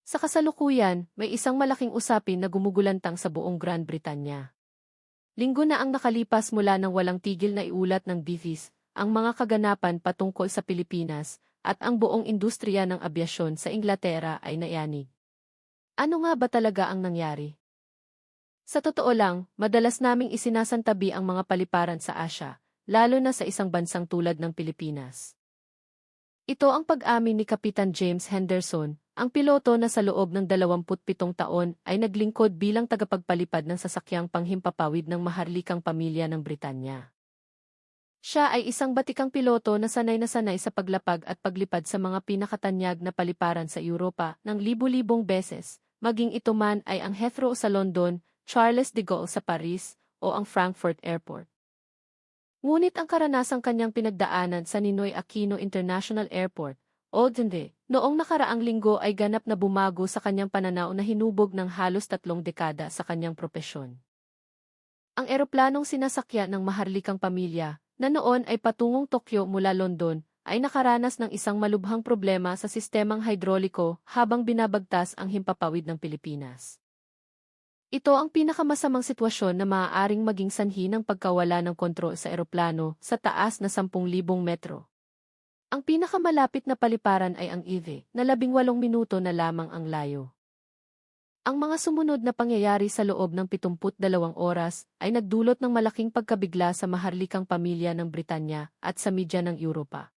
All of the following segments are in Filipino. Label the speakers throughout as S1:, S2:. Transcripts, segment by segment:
S1: Sa kasalukuyan, may isang malaking usapin na gumugulantang sa buong Grand Britanya. Linggo na ang nakalipas mula nang walang tigil na iulat ng BVS ang mga kaganapan patungkol sa Pilipinas at ang buong industriya ng abyasyon sa Inglaterra ay nayanig. Ano nga ba talaga ang nangyari? Sa totoo lang, madalas naming isinasantabi ang mga paliparan sa Asya, lalo na sa isang bansang tulad ng Pilipinas. Ito ang pag-amin ni Kapitan James Henderson, ang piloto na sa loob ng 27 taon ay naglingkod bilang tagapagpalipad ng sasakyang panghimpapawid ng maharlikang pamilya ng Britanya. Siya ay isang batikang piloto na sanay sa paglapag at paglipad sa mga pinakatanyag na paliparan sa Europa ng libu-libong beses, maging ito man ay ang Heathrow sa London, Charles de Gaulle sa Paris, o ang Frankfurt Airport. Ngunit ang karanasang kanyang pinagdaanan sa Ninoy Aquino International Airport, Oldende, noong nakaraang linggo ay ganap na bumago sa kanyang pananaw na hinubog ng halos 3 dekada sa kanyang propesyon. Ang eroplanong sinasakyan ng maharlikang pamilya, na noon ay patungong Tokyo mula London, ay nakaranas ng isang malubhang problema sa sistemang hidroliko habang binabagtas ang himpapawid ng Pilipinas. Ito ang pinakamasamang sitwasyon na maaaring maging sanhi ng pagkawala ng kontrol sa eroplano sa taas na 10,000 metro. Ang pinakamalapit na paliparan ay ang EVE, na 18 minuto na lamang ang layo. Ang mga sumunod na pangyayari sa loob ng 72 oras ay nagdulot ng malaking pagkabigla sa maharlikang pamilya ng Britanya at sa media ng Europa.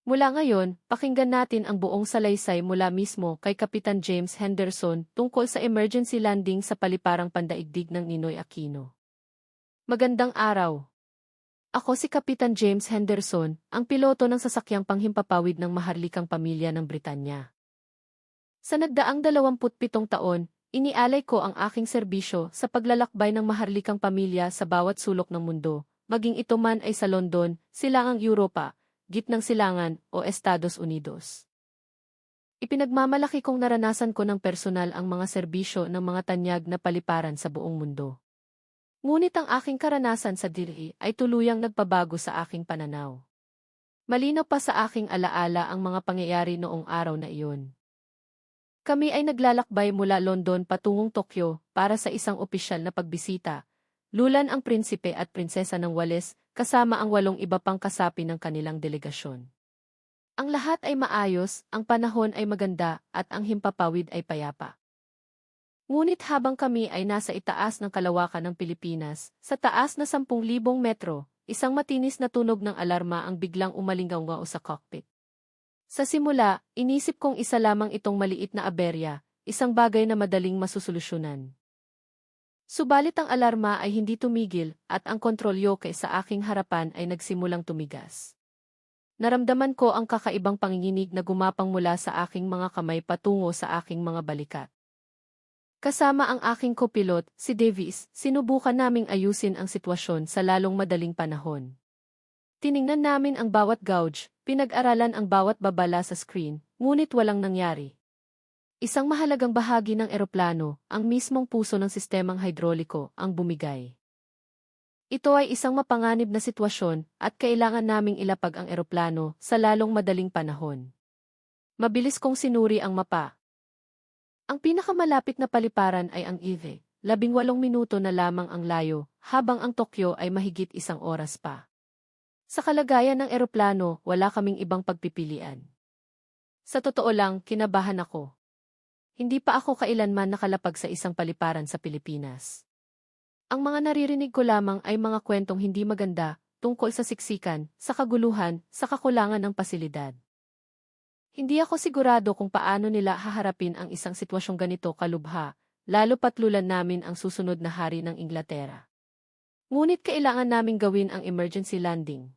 S1: Mula ngayon, pakinggan natin ang buong salaysay mula mismo kay Kapitan James Henderson tungkol sa emergency landing sa paliparang pandaigdig ng Ninoy Aquino. Magandang araw! Ako si Kapitan James Henderson, ang piloto ng sasakyang panghimpapawid ng maharlikang pamilya ng Britanya. Sa nagdaang 27 taon, inialay ko ang aking serbisyo sa paglalakbay ng maharlikang pamilya sa bawat sulok ng mundo, maging ito man ay sa London, silangang Europa, gitnang silangan o Estados Unidos. Ipinagmamalaki kong naranasan ko ng personal ang mga serbisyo ng mga tanyag na paliparan sa buong mundo. Ngunit ang aking karanasan sa diri ay tuluyang nagpabago sa aking pananaw. Malinaw pa sa aking alaala ang mga pangyayari noong araw na iyon. Kami ay naglalakbay mula London patungong Tokyo para sa isang opisyal na pagbisita. Lulan ang prinsipe at prinsesa ng Wales kasama ang 8 iba pang kasapi ng kanilang delegasyon. Ang lahat ay maayos, ang panahon ay maganda at ang himpapawid ay payapa. Ngunit habang kami ay nasa itaas ng kalawakan ng Pilipinas, sa taas na 10,000 metro, isang matinis na tunog ng alarma ang biglang umalingaw sa cockpit. Sa simula, inisip kong isa lamang itong maliit na aberya, isang bagay na madaling masusolusyonan. Subalit ang alarma ay hindi tumigil at ang kontrol yoke sa aking harapan ay nagsimulang tumigas. Naramdaman ko ang kakaibang panginginig na gumapang mula sa aking mga kamay patungo sa aking mga balikat. Kasama ang aking kopilot, si Davis, sinubukan naming ayusin ang sitwasyon sa lalong madaling panahon. Tiningnan namin ang bawat gauge, pinag-aralan ang bawat babala sa screen, ngunit walang nangyari. Isang mahalagang bahagi ng eroplano, ang mismong puso ng sistemang hidroliko, ang bumigay. Ito ay isang mapanganib na sitwasyon at kailangan naming ilapag ang eroplano sa lalong madaling panahon. Mabilis kong sinuri ang mapa. Ang pinakamalapit na paliparan ay ang EVE, 18 minuto na lamang ang layo, habang ang Tokyo ay mahigit 1 oras pa. Sa kalagayan ng eroplano, wala kaming ibang pagpipilian. Sa totoo lang, kinabahan ako. Hindi pa ako kailanman nakalapag sa isang paliparan sa Pilipinas. Ang mga naririnig ko lamang ay mga kwentong hindi maganda, tungkol sa siksikan, sa kaguluhan, sa kakulangan ng pasilidad. Hindi ako sigurado kung paano nila haharapin ang isang sitwasyong ganito kalubha, lalo pat lulan namin ang susunod na hari ng Inglaterra. Ngunit kailangan naming gawin ang emergency landing.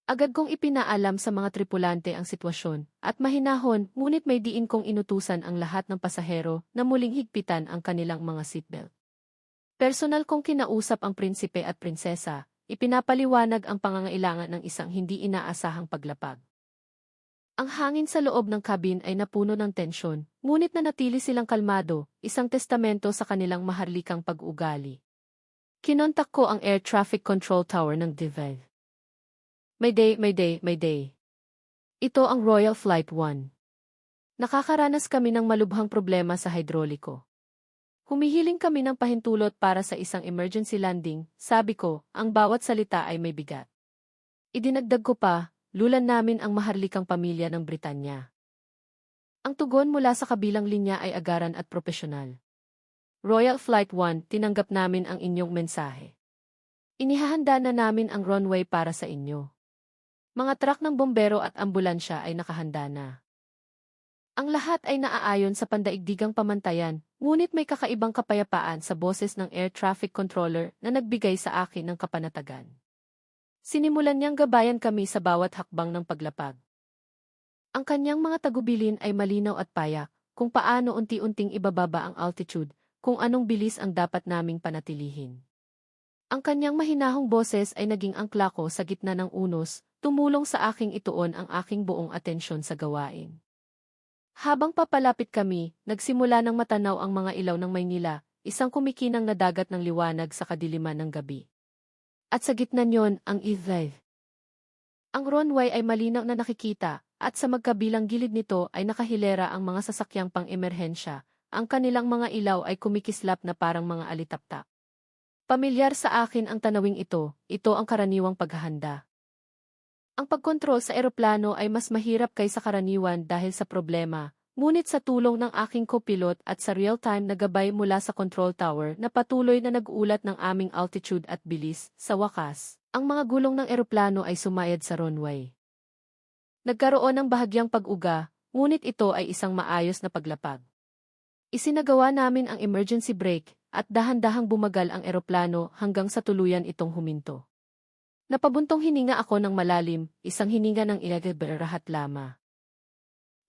S1: Agad kong ipinaalam sa mga tripulante ang sitwasyon, at mahinahon, ngunit may diin kong inutusan ang lahat ng pasahero na muling higpitan ang kanilang mga seatbelt. Personal kong kinausap ang prinsipe at prinsesa, ipinapaliwanag ang pangangailangan ng isang hindi inaasahang paglapag. Ang hangin sa loob ng cabin ay napuno ng tensyon, ngunit nanatili silang kalmado, isang testamento sa kanilang maharlikang pag-ugali. Kinontak ko ang Air Traffic Control Tower ng DVEV. Mayday. Ito ang Royal Flight 1. Nakakaranas kami ng malubhang problema sa hidroliko. Humihiling kami ng pahintulot para sa isang emergency landing, sabi ko, ang bawat salita ay may bigat. Idinagdag ko pa, lulan namin ang maharlikang pamilya ng Britanya. Ang tugon mula sa kabilang linya ay agaran at propesyonal. Royal Flight 1, tinanggap namin ang inyong mensahe. Inihahanda na namin ang runway para sa inyo. Mga truck ng bombero at ambulansya ay nakahanda na. Ang lahat ay naaayon sa pandaigdigang pamantayan, ngunit may kakaibang kapayapaan sa boses ng air traffic controller na nagbigay sa akin ng kapanatagan. Sinimulan niyang gabayan kami sa bawat hakbang ng paglapag. Ang kanyang mga tagubilin ay malinaw at payak, kung paano unti-unting ibababa ang altitude, kung anong bilis ang dapat naming panatilihin. Ang kanyang mahinahong boses ay naging angkla ko sa gitna ng unos, tumulong sa aking ituon ang aking buong atensyon sa gawain. Habang papalapit kami, nagsimula ng matanaw ang mga ilaw ng Maynila, isang kumikinang na dagat ng liwanag sa kadiliman ng gabi. At sa gitna niyon, ang E-Drive. Ang runway ay malinaw na nakikita, at sa magkabilang gilid nito ay nakahilera ang mga sasakyang pang-emerhensya, ang kanilang mga ilaw ay kumikislap na parang mga alitaptak. Pamilyar sa akin ang tanawing ito ang karaniwang paghahanda. Ang pagkontrol sa eroplano ay mas mahirap kaysa karaniwan dahil sa problema, ngunit sa tulong ng aking copilot at sa real-time na gabay mula sa control tower na patuloy na nag-uulat ng aming altitude at bilis, sa wakas, ang mga gulong ng eroplano ay sumayad sa runway. Nagkaroon ng bahagyang pag-uga, ngunit ito ay isang maayos na paglapag. Isinagawa namin ang emergency brake, at dahan-dahang bumagal ang eroplano hanggang sa tuluyan itong huminto. Napabuntong hininga ako ng malalim, isang hininga ng ilageberahat lama.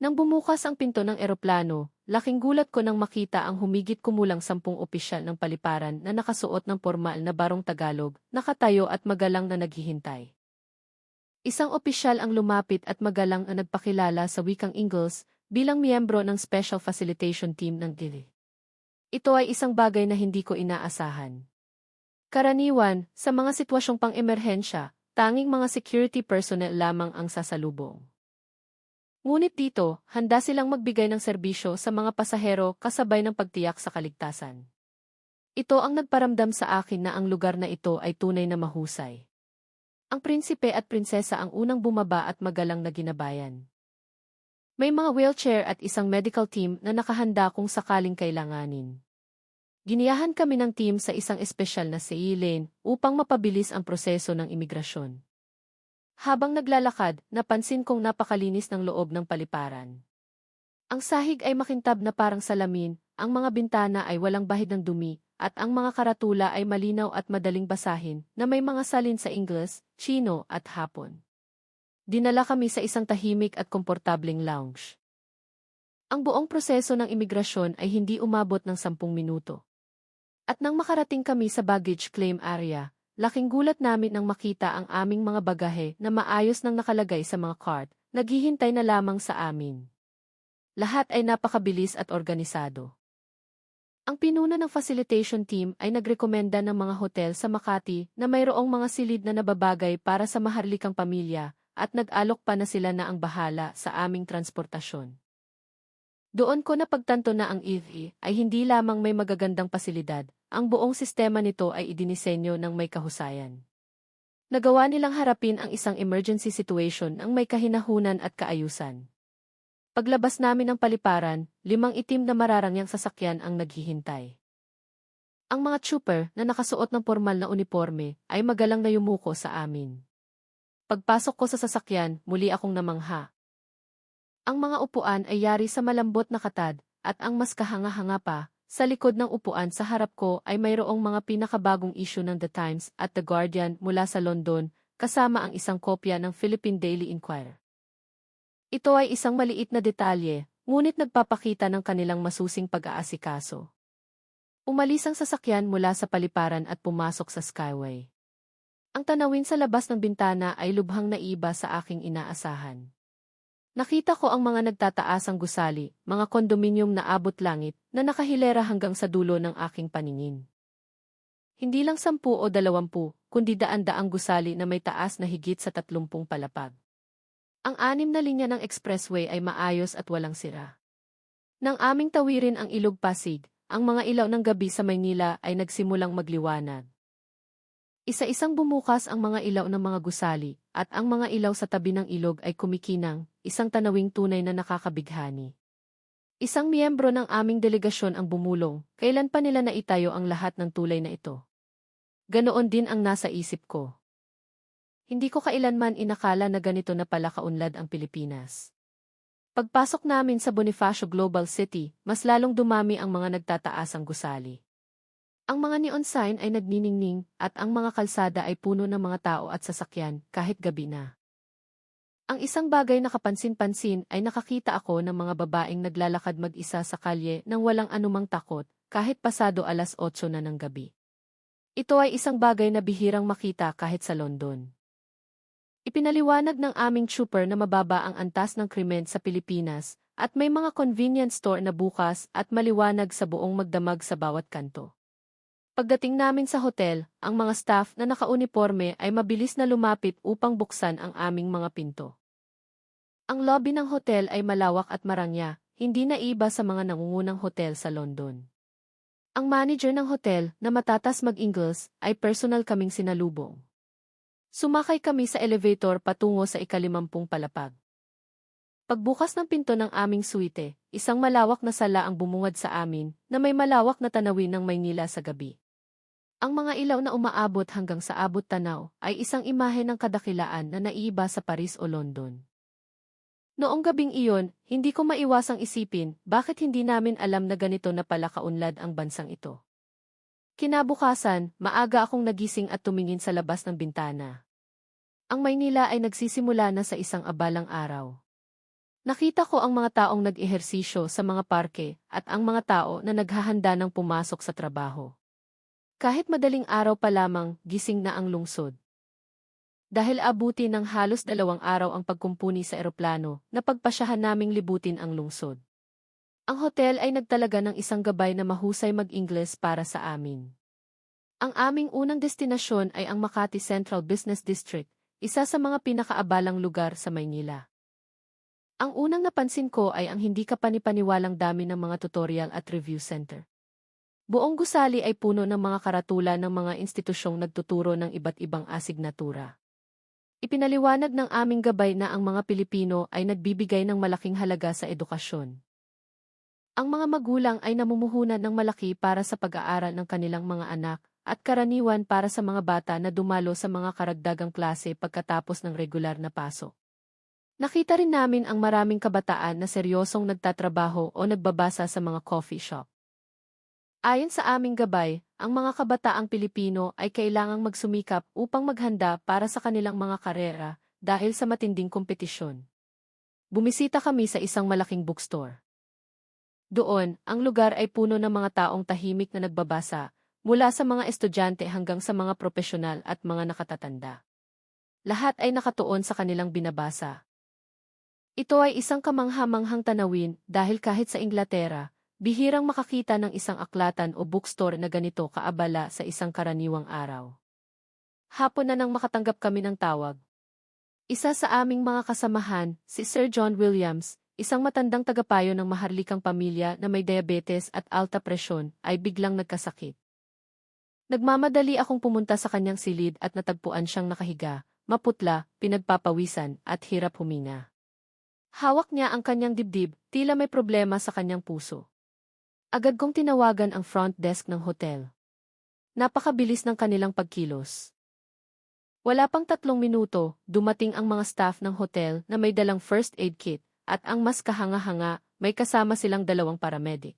S1: Nang bumukas ang pinto ng eroplano, laking gulat ko nang makita ang humigit kumulang 10 opisyal ng paliparan na nakasuot ng pormal na barong Tagalog, nakatayo at magalang na naghihintay. Isang opisyal ang lumapit at magalang na nagpakilala sa wikang Ingles bilang miyembro ng Special Facilitation Team ng GILI. Ito ay isang bagay na hindi ko inaasahan. Karaniwan, sa mga sitwasyong pang-emerhensya, tanging mga security personnel lamang ang sasalubong. Ngunit dito, handa silang magbigay ng serbisyo sa mga pasahero kasabay ng pagtiyak sa kaligtasan. Ito ang nagparamdam sa akin na ang lugar na ito ay tunay na mahusay. Ang prinsipe at prinsesa ang unang bumaba at magalang na ginabayan. May mga wheelchair at isang medical team na nakahanda kung sakaling kailanganin. Giniyahan kami ng team sa isang espesyal na CE lane upang mapabilis ang proseso ng imigrasyon. Habang naglalakad, napansin kong napakalinis ng loob ng paliparan. Ang sahig ay makintab na parang salamin, ang mga bintana ay walang bahid ng dumi, at ang mga karatula ay malinaw at madaling basahin na may mga salin sa Ingles, Chino at Hapon. Dinala kami sa isang tahimik at komportableng lounge. Ang buong proseso ng imigrasyon ay hindi umabot ng 10 minuto. At nang makarating kami sa baggage claim area, laking gulat namin nang makita ang aming mga bagahe na maayos nang nakalagay sa mga cart, naghihintay na lamang sa amin. Lahat ay napakabilis at organisado. Ang pinuno ng facilitation team ay nagrekomenda ng mga hotel sa Makati na mayroong mga silid na nababagay para sa maharlikang pamilya, at nag-alok pa na sila na ang bahala sa aming transportasyon. Doon ko napagtanto na ang EVA ay hindi lamang may magagandang pasilidad, ang buong sistema nito ay idinisenyo ng may kahusayan. Nagawa nilang harapin ang isang emergency situation ng may kahinahunan at kaayusan. Paglabas namin ng paliparan, 5 itim na mararangyang sasakyan ang naghihintay. Ang mga trooper na nakasuot ng pormal na uniforme ay magalang na yumuko sa amin. Pagpasok ko sa sasakyan, muli akong namangha. Ang mga upuan ay yari sa malambot na katad, at ang mas kahanga-hanga pa, sa likod ng upuan sa harap ko ay mayroong mga pinakabagong issue ng The Times at The Guardian mula sa London, kasama ang isang kopya ng Philippine Daily Inquirer. Ito ay isang maliit na detalye, ngunit nagpapakita ng kanilang masusing pag-aasikaso. Umalis ang sasakyan mula sa paliparan at pumasok sa skyway. Ang tanawin sa labas ng bintana ay lubhang naiba sa aking inaasahan. Nakita ko ang mga nagtataasang gusali, mga kondominium na abot langit, na nakahilera hanggang sa dulo ng aking paningin. Hindi lang 10 o 20, kundi daan-daang gusali na may taas na higit sa 30 palapag. Ang 6 na linya ng expressway ay maayos at walang sira. Nang aming tawirin ang Ilog Pasig, ang mga ilaw ng gabi sa Maynila ay nagsimulang magliwanag. Isa-isang bumukas ang mga ilaw ng mga gusali, at ang mga ilaw sa tabi ng ilog ay kumikinang, isang tanawing tunay na nakakabighani. Isang miyembro ng aming delegasyon ang bumulong, kailan pa nila naitayo ang lahat ng tulay na ito. Ganoon din ang nasa isip ko. Hindi ko kailanman inakala na ganito na pala kaunlad ang Pilipinas. Pagpasok namin sa Bonifacio Global City, mas lalong dumami ang mga nagtataasang gusali. Ang mga neon sign ay nagniningning at ang mga kalsada ay puno ng mga tao at sasakyan kahit gabi na. Ang isang bagay na kapansin-pansin ay nakakita ako ng mga babaeng naglalakad mag-isa sa kalye nang walang anumang takot kahit pasado 8:00 na ng gabi. Ito ay isang bagay na bihirang makita kahit sa London. Ipinaliwanag ng aming trooper na mababa ang antas ng krimen sa Pilipinas at may mga convenience store na bukas at maliwanag sa buong magdamag sa bawat kanto. Pagdating namin sa hotel, ang mga staff na nakauniporme ay mabilis na lumapit upang buksan ang aming mga pinto. Ang lobby ng hotel ay malawak at marangya, hindi na iba sa mga nangungunang hotel sa London. Ang manager ng hotel, na matatas mag-Ingles, ay personal kaming sinalubong. Sumakay kami sa elevator patungo sa ika-50 palapag. Pagbukas ng pinto ng aming suite, isang malawak na sala ang bumungad sa amin na may malawak na tanawin ng Maynila sa gabi. Ang mga ilaw na umaabot hanggang sa abot tanaw ay isang imahe ng kadakilaan na naiiba sa Paris o London. Noong gabing iyon, hindi ko maiwasang isipin bakit hindi namin alam na ganito na pala kaunlad ang bansang ito. Kinabukasan, maaga akong nagising at tumingin sa labas ng bintana. Ang Maynila ay nagsisimula na sa isang abalang araw. Nakita ko ang mga taong nag-ehersisyo sa mga parke at ang mga tao na naghahanda ng pumasok sa trabaho. Kahit madaling araw pa lamang, gising na ang lungsod. Dahil abuti ng halos 2 araw ang pagkumpuni sa eroplano, napagpasyahan naming libutin ang lungsod. Ang hotel ay nagtalaga ng isang gabay na mahusay mag-Ingles para sa amin. Ang aming unang destinasyon ay ang Makati Central Business District, isa sa mga pinakaabalang lugar sa Maynila. Ang unang napansin ko ay ang hindi kapanipaniwalang dami ng mga tutorial at review center. Buong gusali ay puno ng mga karatula ng mga institusyong nagtuturo ng iba't ibang asignatura. Ipinaliwanag ng aming gabay na ang mga Pilipino ay nagbibigay ng malaking halaga sa edukasyon. Ang mga magulang ay namumuhunan ng malaki para sa pag-aaral ng kanilang mga anak at karaniwan para sa mga bata na dumalo sa mga karagdagang klase pagkatapos ng regular na pasok. Nakita rin namin ang maraming kabataan na seryosong nagtatrabaho o nagbabasa sa mga coffee shop. Ayon sa aming gabay, ang mga kabataang Pilipino ay kailangang magsumikap upang maghanda para sa kanilang mga karera dahil sa matinding kompetisyon. Bumisita kami sa isang malaking bookstore. Doon, ang lugar ay puno ng mga taong tahimik na nagbabasa, mula sa mga estudyante hanggang sa mga profesional at mga nakatatanda. Lahat ay nakatuon sa kanilang binabasa. Ito ay isang kamangha-manghang tanawin dahil kahit sa Inglaterra, bihirang makakita ng isang aklatan o bookstore na ganito kaabala sa isang karaniwang araw. Hapon na nang makatanggap kami ng tawag. Isa sa aming mga kasamahan, si Sir John Williams, isang matandang tagapayo ng maharlikang pamilya na may diabetes at alta presyon, ay biglang nagkasakit. Nagmamadali akong pumunta sa kanyang silid at natagpuan siyang nakahiga, maputla, pinagpapawisan, at hirap huminga. Hawak niya ang kanyang dibdib, tila may problema sa kanyang puso. Agad kong tinawagan ang front desk ng hotel. Napakabilis ng kanilang pagkilos. Wala pang 3 minuto, dumating ang mga staff ng hotel na may dalang first aid kit, at ang mas kahanga-hanga, may kasama silang 2 paramedic.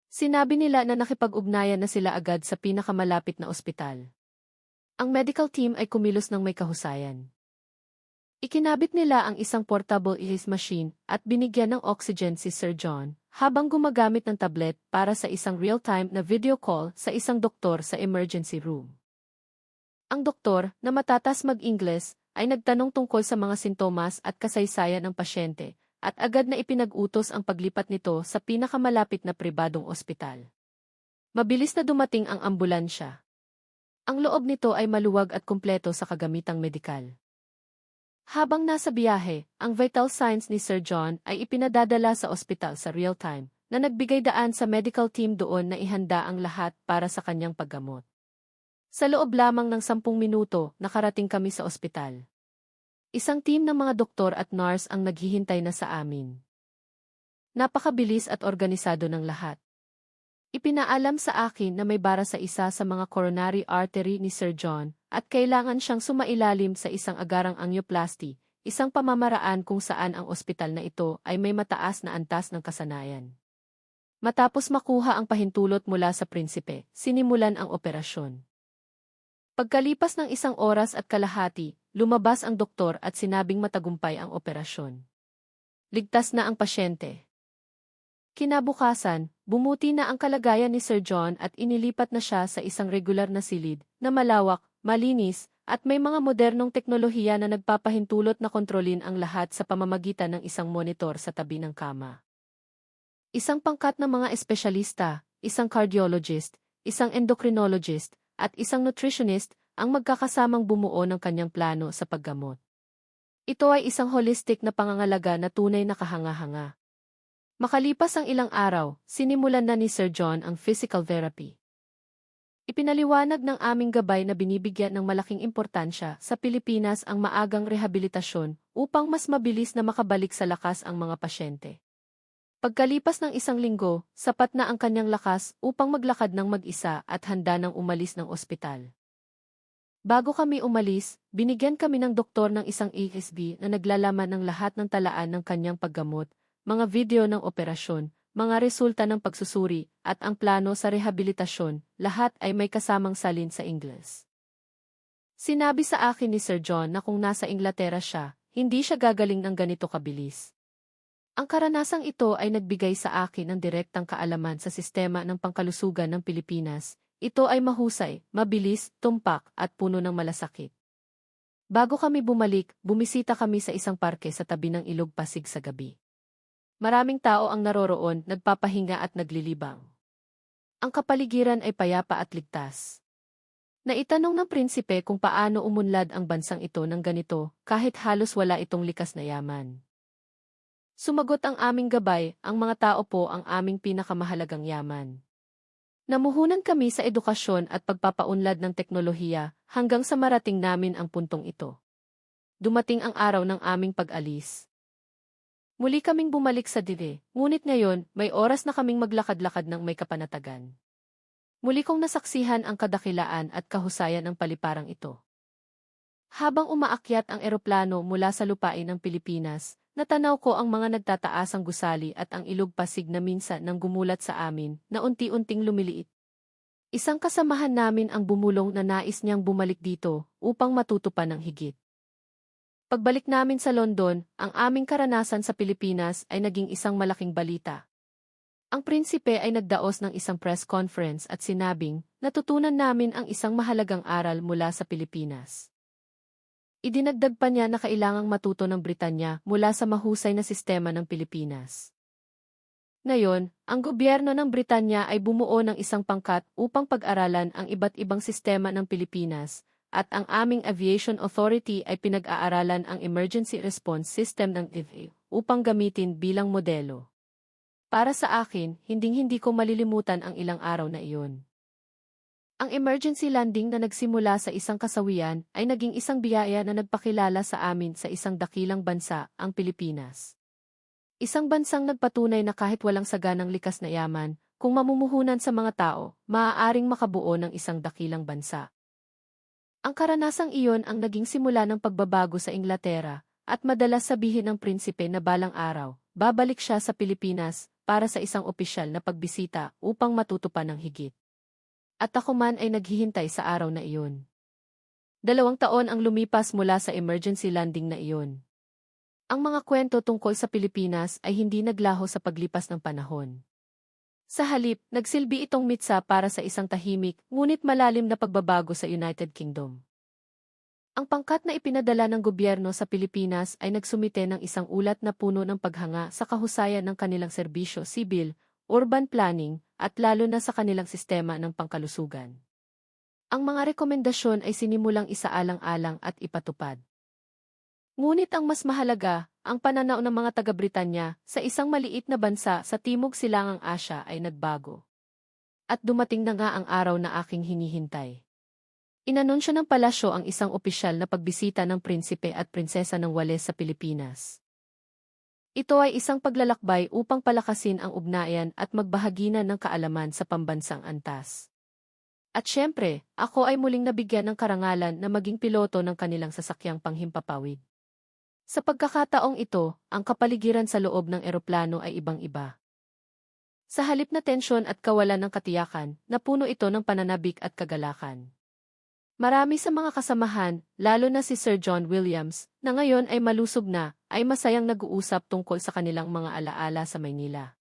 S1: Sinabi nila na nakipag-ugnayan na sila agad sa pinakamalapit na ospital. Ang medical team ay kumilos ng may kahusayan. Ikinabit nila ang isang portable ECG machine at binigyan ng oxygen si Sir John, habang gumagamit ng tablet para sa isang real-time na video call sa isang doktor sa emergency room. Ang doktor, na matatas mag-Ingles, ay nagtanong tungkol sa mga sintomas at kasaysayan ng pasyente, at agad na ipinag-utos ang paglipat nito sa pinakamalapit na pribadong ospital. Mabilis na dumating ang ambulansya. Ang loob nito ay maluwag at kumpleto sa kagamitang medikal. Habang nasa biyahe, ang vital signs ni Sir John ay ipinadadala sa ospital sa real time, na nagbigay daan sa medical team doon na ihanda ang lahat para sa kanyang paggamot. Sa loob lamang ng 10 minuto, nakarating kami sa ospital. Isang team ng mga doktor at nurse ang naghihintay na sa amin. Napakabilis at organisado ng lahat. Ipinaalam sa akin na may bara sa isa sa mga coronary artery ni Sir John at kailangan siyang sumailalim sa isang agarang angioplasty, isang pamamaraan kung saan ang ospital na ito ay may mataas na antas ng kasanayan. Matapos makuha ang pahintulot mula sa prinsipe, sinimulan ang operasyon. Pagkalipas ng 1 oras at kalahati, lumabas ang doktor at sinabing matagumpay ang operasyon. Ligtas na ang pasyente. Kinabukasan, bumuti na ang kalagayan ni Sir John at inilipat na siya sa isang regular na silid, na malawak, malinis, at may mga modernong teknolohiya na nagpapahintulot na kontrolin ang lahat sa pamamagitan ng isang monitor sa tabi ng kama. Isang pangkat ng mga espesyalista, isang cardiologist, isang endocrinologist, at isang nutritionist ang magkakasamang bumuo ng kanyang plano sa paggamot. Ito ay isang holistic na pangangalaga na tunay na kahanga-hanga. Makalipas ang ilang araw, sinimulan na ni Sir John ang physical therapy. Ipinaliwanag ng aming gabay na binibigyan ng malaking importansya sa Pilipinas ang maagang rehabilitasyon upang mas mabilis na makabalik sa lakas ang mga pasyente. Pagkalipas ng 1 linggo, sapat na ang kanyang lakas upang maglakad ng mag-isa at handa nang umalis ng ospital. Bago kami umalis, binigyan kami ng doktor ng isang ESB na naglalaman ng lahat ng talaan ng kanyang paggamot, mga video ng operasyon, mga resulta ng pagsusuri, at ang plano sa rehabilitasyon, lahat ay may kasamang salin sa Ingles. Sinabi sa akin ni Sir John na kung nasa Inglaterra siya, hindi siya gagaling ng ganito kabilis. Ang karanasang ito ay nagbigay sa akin ng direktang kaalaman sa sistema ng pangkalusugan ng Pilipinas. Ito ay mahusay, mabilis, tumpak, at puno ng malasakit. Bago kami bumalik, bumisita kami sa isang parke sa tabi ng Ilog Pasig sa gabi. Maraming tao ang naroroon, nagpapahinga at naglilibang. Ang kapaligiran ay payapa at ligtas. Naitanong ng prinsipe kung paano umunlad ang bansang ito ng ganito, kahit halos wala itong likas na yaman. Sumagot ang aming gabay, ang mga tao po ang aming pinakamahalagang yaman. Namuhunan kami sa edukasyon at pagpapaunlad ng teknolohiya hanggang sa marating namin ang puntong ito. Dumating ang araw ng aming pag-alis. Muli kaming bumalik sa dire, ngunit ngayon, may oras na kaming maglakad-lakad ng may kapanatagan. Muli kong nasaksihan ang kadakilaan at kahusayan ng paliparang ito. Habang umaakyat ang eroplano mula sa lupain ng Pilipinas, natanaw ko ang mga nagtataasang gusali at ang Ilog Pasig na minsan nang gumulat sa amin na unti-unting lumiliit. Isang kasamahan namin ang bumulong na nais niyang bumalik dito upang matuto pa ng higit. Pagbalik namin sa London, ang aming karanasan sa Pilipinas ay naging isang malaking balita. Ang prinsipe ay nagdaos ng isang press conference at sinabing, natutunan namin ang isang mahalagang aral mula sa Pilipinas. Idinagdag pa niya na kailangang matuto ng Britanya mula sa mahusay na sistema ng Pilipinas. Ngayon, ang gobyerno ng Britanya ay bumuo ng isang pangkat upang pag-aralan ang iba't ibang sistema ng Pilipinas, at ang aming Aviation Authority ay pinag-aaralan ang Emergency Response System ng FAA upang gamitin bilang modelo. Para sa akin, hinding-hindi ko malilimutan ang ilang araw na iyon. Ang emergency landing na nagsimula sa isang kasawian ay naging isang biyaya na nagpakilala sa amin sa isang dakilang bansa, ang Pilipinas. Isang bansang nagpatunay na kahit walang saganang likas na yaman, kung mamumuhunan sa mga tao, maaaring makabuo ng isang dakilang bansa. Ang karanasang iyon ang naging simula ng pagbabago sa Inglaterra, at madalas sabihin ng prinsipe na balang araw, babalik siya sa Pilipinas para sa isang opisyal na pagbisita upang matuto pa ng higit. At ako man ay naghihintay sa araw na iyon. 2 taon ang lumipas mula sa emergency landing na iyon. Ang mga kwento tungkol sa Pilipinas ay hindi naglaho sa paglipas ng panahon. Sa halip, nagsilbi itong mitsa para sa isang tahimik, ngunit malalim na pagbabago sa United Kingdom. Ang pangkat na ipinadala ng gobyerno sa Pilipinas ay nagsumite ng isang ulat na puno ng paghanga sa kahusayan ng kanilang serbisyo sibil, urban planning, at lalo na sa kanilang sistema ng pangkalusugan. Ang mga rekomendasyon ay sinimulang isaalang-alang at ipatupad. Ngunit ang mas mahalaga, ang pananaw ng mga taga-Britanya sa isang maliit na bansa sa Timog Silangang Asya ay nagbago. At dumating na nga ang araw na aking hinihintay. Inanunsyo ng palasyo ang isang opisyal na pagbisita ng prinsipe at prinsesa ng Wales sa Pilipinas. Ito ay isang paglalakbay upang palakasin ang ugnayan at magbahaginan ng kaalaman sa pambansang antas. At syempre, ako ay muling nabigyan ng karangalan na maging piloto ng kanilang sasakyang panghimpapawid. Sa pagkakataong ito, ang kapaligiran sa loob ng eroplano ay ibang-iba. Sa halip na tensyon at kawalan ng katiyakan, napuno ito ng pananabik at kagalakan. Marami sa mga kasamahan, lalo na si Sir John Williams, na ngayon ay malusog na, ay masayang nag-uusap tungkol sa kanilang mga alaala sa Maynila.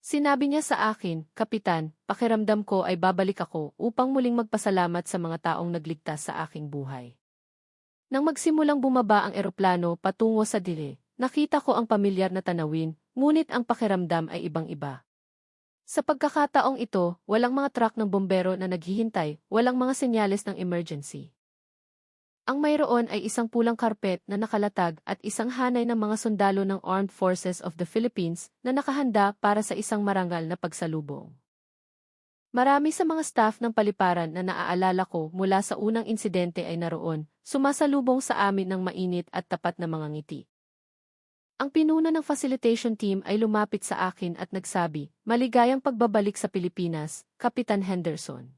S1: Sinabi niya sa akin, "Kapitan, pakiramdam ko ay babalik ako upang muling magpasalamat sa mga taong nagligtas sa aking buhay." Nang magsimulang bumaba ang eroplano patungo sa Dili, nakita ko ang pamilyar na tanawin, ngunit ang pakiramdam ay ibang-iba. Sa pagkakataong ito, walang mga truck ng bombero na naghihintay, walang mga senyales ng emergency. Ang mayroon ay isang pulang karpet na nakalatag at isang hanay ng mga sundalo ng Armed Forces of the Philippines na nakahanda para sa isang marangal na pagsalubong. Marami sa mga staff ng paliparan na naaalala ko mula sa unang insidente ay naroon, sumasalubong sa amin ng mainit at tapat na mga ngiti. Ang pinuno ng facilitation team ay lumapit sa akin at nagsabi, "Maligayang pagbabalik sa Pilipinas, Kapitan Henderson."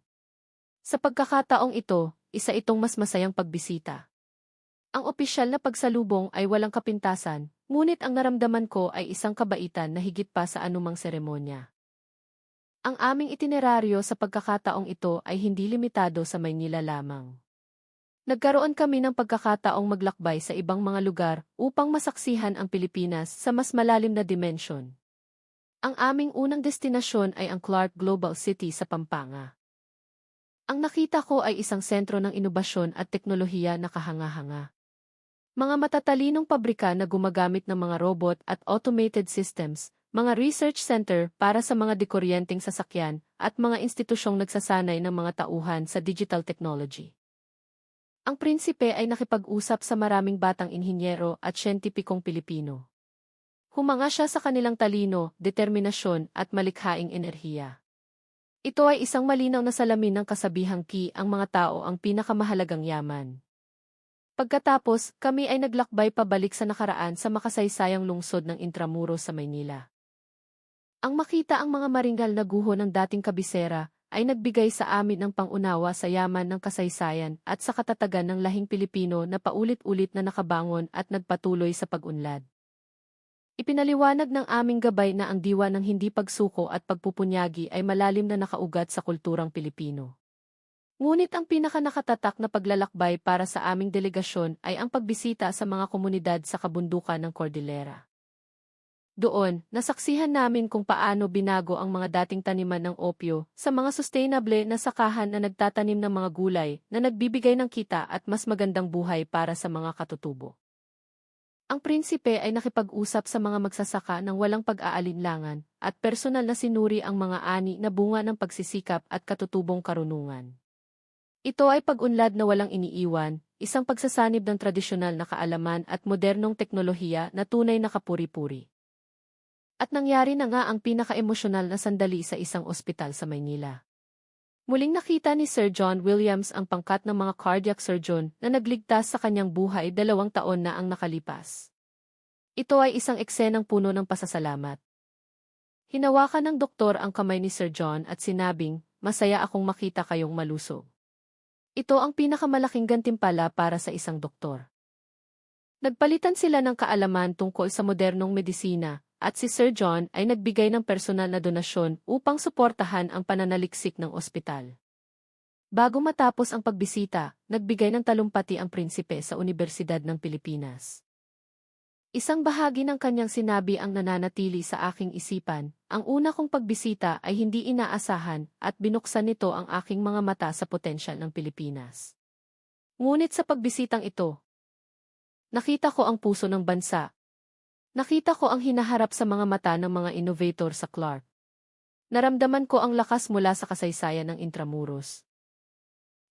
S1: Sa pagkakataong ito, isa itong mas masayang pagbisita. Ang opisyal na pagsalubong ay walang kapintasan, ngunit ang naramdaman ko ay isang kabaitan na higit pa sa anumang seremonya. Ang aming itineraryo sa pagkakataong ito ay hindi limitado sa Maynila lamang. Nagkaroon kami ng pagkakataong maglakbay sa ibang mga lugar upang masaksihan ang Pilipinas sa mas malalim na dimensyon. Ang aming unang destinasyon ay ang Clark Global City sa Pampanga. Ang nakita ko ay isang sentro ng inobasyon at teknolohiya na kahanga-hanga. Mga matatalinong pabrika na gumagamit ng mga robot at automated systems, mga research center para sa mga dekuryenteng sasakyan, at mga institusyong nagsasanay ng mga tauhan sa digital technology. Ang prinsipe ay nakipag-usap sa maraming batang inhinyero at siyentipikong Pilipino. Humanga siya sa kanilang talino, determinasyon at malikhaing enerhiya. Ito ay isang malinaw na salamin ng kasabihang ang mga tao ang pinakamahalagang yaman. Pagkatapos, kami ay naglakbay pabalik sa nakaraan sa makasaysayang lungsod ng Intramuros sa Maynila. Ang makita ang mga maringal na guho ng dating kabisera, ay nagbigay sa amin ng pangunawa sa yaman ng kasaysayan at sa katatagan ng lahing Pilipino na paulit-ulit na nakabangon at nagpatuloy sa pag-unlad. Ipinaliwanag ng aming gabay na ang diwa ng hindi pagsuko at pagpupunyagi ay malalim na nakaugat sa kulturang Pilipino. Ngunit ang pinakanakatatak na paglalakbay para sa aming delegasyon ay ang pagbisita sa mga komunidad sa kabundukan ng Cordillera. Doon, nasaksihan namin kung paano binago ang mga dating taniman ng opyo sa mga sustainable na sakahan na nagtatanim ng mga gulay na nagbibigay ng kita at mas magandang buhay para sa mga katutubo. Ang prinsipe ay nakipag-usap sa mga magsasaka ng walang pag-aalinlangan at personal na sinuri ang mga ani na bunga ng pagsisikap at katutubong karunungan. Ito ay pag-unlad na walang iniiwan, isang pagsasanib ng tradisyonal na kaalaman at modernong teknolohiya na tunay na kapuri-puri. At nangyari na nga ang pinaka-emosyonal na sandali sa isang ospital sa Maynila. Muling nakita ni Sir John Williams ang pangkat ng mga cardiac surgeon na nagligtas sa kanyang buhay 2 taon na ang nakalipas. Ito ay isang eksenang puno ng pasasalamat. Hinawakan ng doktor ang kamay ni Sir John at sinabing, "Masaya akong makita kayong malusog." Ito ang pinakamalaking gantimpala para sa isang doktor. Nagpalitan sila ng kaalaman tungkol sa modernong medisina, at si Sir John ay nagbigay ng personal na donasyon upang suportahan ang pananaliksik ng ospital. Bago matapos ang pagbisita, nagbigay ng talumpati ang prinsipe sa Universidad ng Pilipinas. Isang bahagi ng kanyang sinabi ang nananatili sa aking isipan, ang una kong pagbisita ay hindi inaasahan at binuksan nito ang aking mga mata sa potensyal ng Pilipinas. Ngunit sa pagbisitang ito, nakita ko ang puso ng bansa. Nakita ko ang hinaharap sa mga mata ng mga innovator sa Clark. Naramdaman ko ang lakas mula sa kasaysayan ng Intramuros.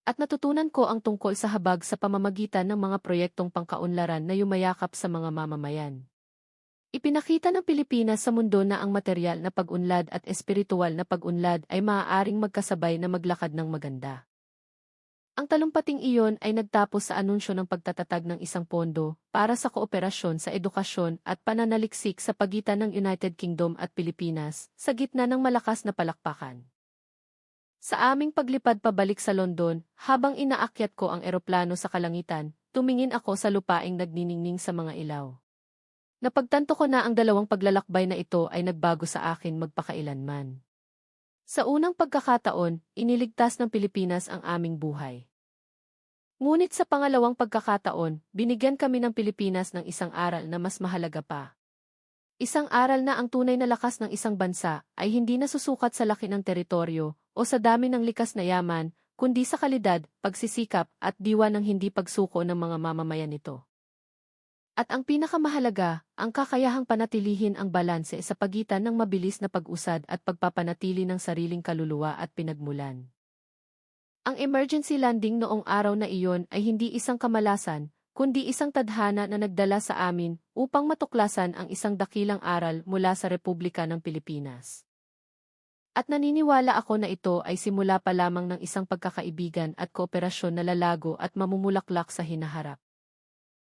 S1: At natutunan ko ang tungkol sa habag sa pamamagitan ng mga proyektong pangkaunlaran na yumayakap sa mga mamamayan. Ipinakita ng Pilipinas sa mundo na ang material na pag-unlad at espiritual na pag-unlad ay maaaring magkasabay na maglakad ng maganda. Ang talumpating iyon ay nagtapos sa anunsyo ng pagtatatag ng isang pondo para sa kooperasyon sa edukasyon at pananaliksik sa pagitan ng United Kingdom at Pilipinas sa gitna ng malakas na palakpakan. Sa aming paglipad pabalik sa London, habang inaakyat ko ang eroplano sa kalangitan, tumingin ako sa lupaing nagniningning sa mga ilaw. Napagtanto ko na ang dalawang paglalakbay na ito ay nagbago sa akin magpakailanman. Sa unang pagkakataon, iniligtas ng Pilipinas ang aming buhay. Ngunit sa pangalawang pagkakataon, binigyan kami ng Pilipinas ng isang aral na mas mahalaga pa. Isang aral na ang tunay na lakas ng isang bansa ay hindi nasusukat sa laki ng teritoryo o sa dami ng likas na yaman, kundi sa kalidad, pagsisikap at diwa ng hindi pagsuko ng mga mamamayan nito. At ang pinakamahalaga, ang kakayahang panatilihin ang balanse sa pagitan ng mabilis na pag-usad at pagpapanatili ng sariling kaluluwa at pinagmulan. Ang emergency landing noong araw na iyon ay hindi isang kamalasan, kundi isang tadhana na nagdala sa amin upang matuklasan ang isang dakilang aral mula sa Republika ng Pilipinas. At naniniwala ako na ito ay simula pa lamang ng isang pagkakaibigan at kooperasyon na lalago at mamumulaklak sa hinaharap.